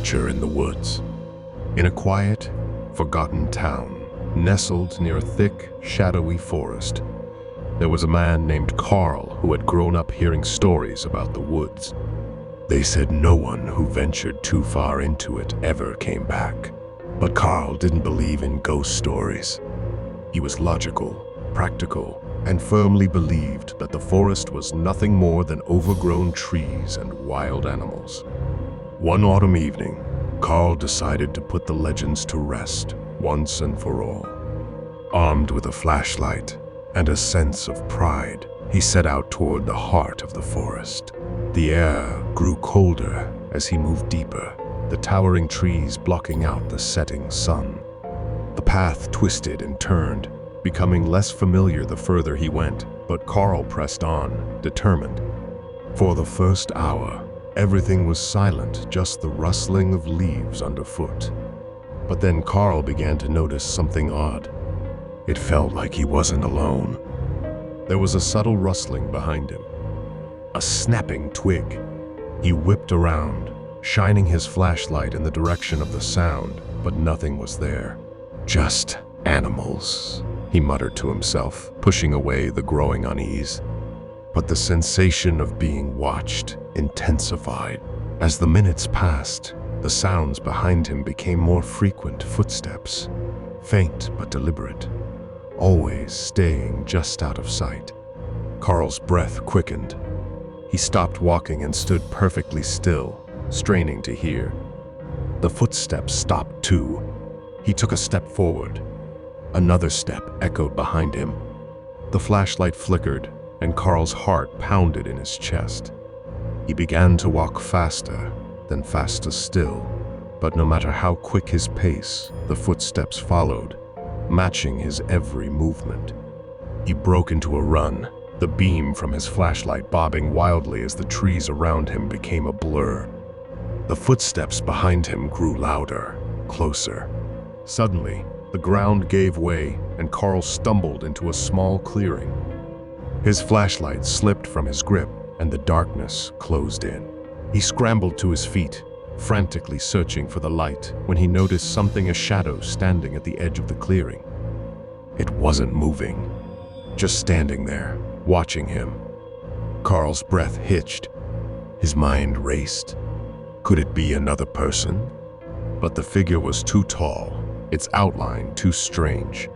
watcher in the woods. In a quiet, forgotten town, nestled near a thick, shadowy forest, there was a man named Carl who had grown up hearing stories about the woods. They said no one who ventured too far into it ever came back. But Carl didn't believe in ghost stories. He was logical, practical, and firmly believed that the forest was nothing more than overgrown trees and wild animals. One autumn evening, Carl decided to put the legends to rest once and for all. Armed with a flashlight and a sense of pride, he set out toward the heart of the forest. The air grew colder as he moved deeper, the towering trees blocking out the setting sun. The path twisted and turned, becoming less familiar the further he went, but Carl pressed on, determined. For the first hour, everything was silent, just the rustling of leaves underfoot. But then Carl began to notice something odd. It felt like he wasn't alone. There was a subtle rustling behind him, a snapping twig. He whipped around, shining his flashlight in the direction of the sound, but nothing was there. Just animals, he muttered to himself, pushing away the growing unease. But the sensation of being watched intensified. As the minutes passed, the sounds behind him became more frequent footsteps, faint but deliberate, always staying just out of sight. Carl's breath quickened. He stopped walking and stood perfectly still, straining to hear. The footsteps stopped too. He took a step forward. Another step echoed behind him. The flashlight flickered, and Carl's heart pounded in his chest. He began to walk faster, then faster still, but no matter how quick his pace, the footsteps followed, matching his every movement. He broke into a run, the beam from his flashlight bobbing wildly as the trees around him became a blur. The footsteps behind him grew louder, closer. Suddenly, the ground gave way, and Carl stumbled into a small clearing. His flashlight slipped from his grip, and the darkness closed in. He scrambled to his feet, frantically searching for the light, when he noticed something, a shadow standing at the edge of the clearing. It wasn't moving, just standing there, watching him. Carl's breath hitched. His mind raced. Could it be another person? But the figure was too tall, its outline too strange.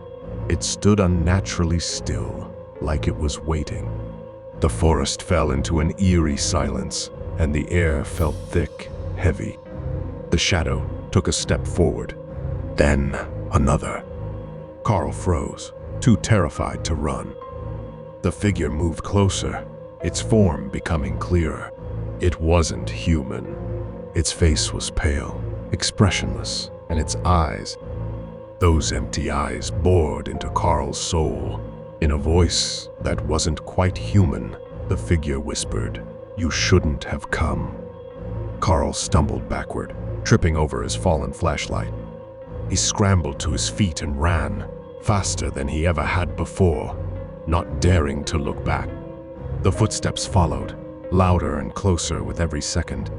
It stood unnaturally still, like it was waiting. The forest fell into an eerie silence, and the air felt thick, heavy. The shadow took a step forward, then another. Carl froze, too terrified to run. The figure moved closer, its form becoming clearer. It wasn't human. Its face was pale, expressionless, and its eyes, those empty eyes, bored into Carl's soul. In a voice that wasn't quite human, the figure whispered, "You shouldn't have come." Carl stumbled backward, tripping over his fallen flashlight. He scrambled to his feet and ran, faster than he ever had before, not daring to look back. The footsteps followed, louder and closer with every second.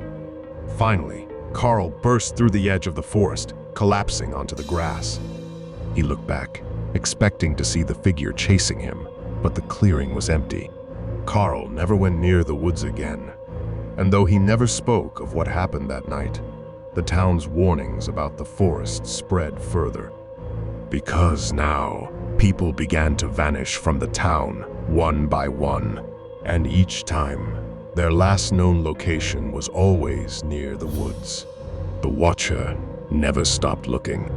Finally, Carl burst through the edge of the forest, collapsing onto the grass. He looked back, expecting to see the figure chasing him, but the clearing was empty. Carl never went near the woods again, and though he never spoke of what happened that night, the town's warnings about the forest spread further. Because now, people began to vanish from the town, one by one, and each time, their last known location was always near the woods. The watcher never stopped looking.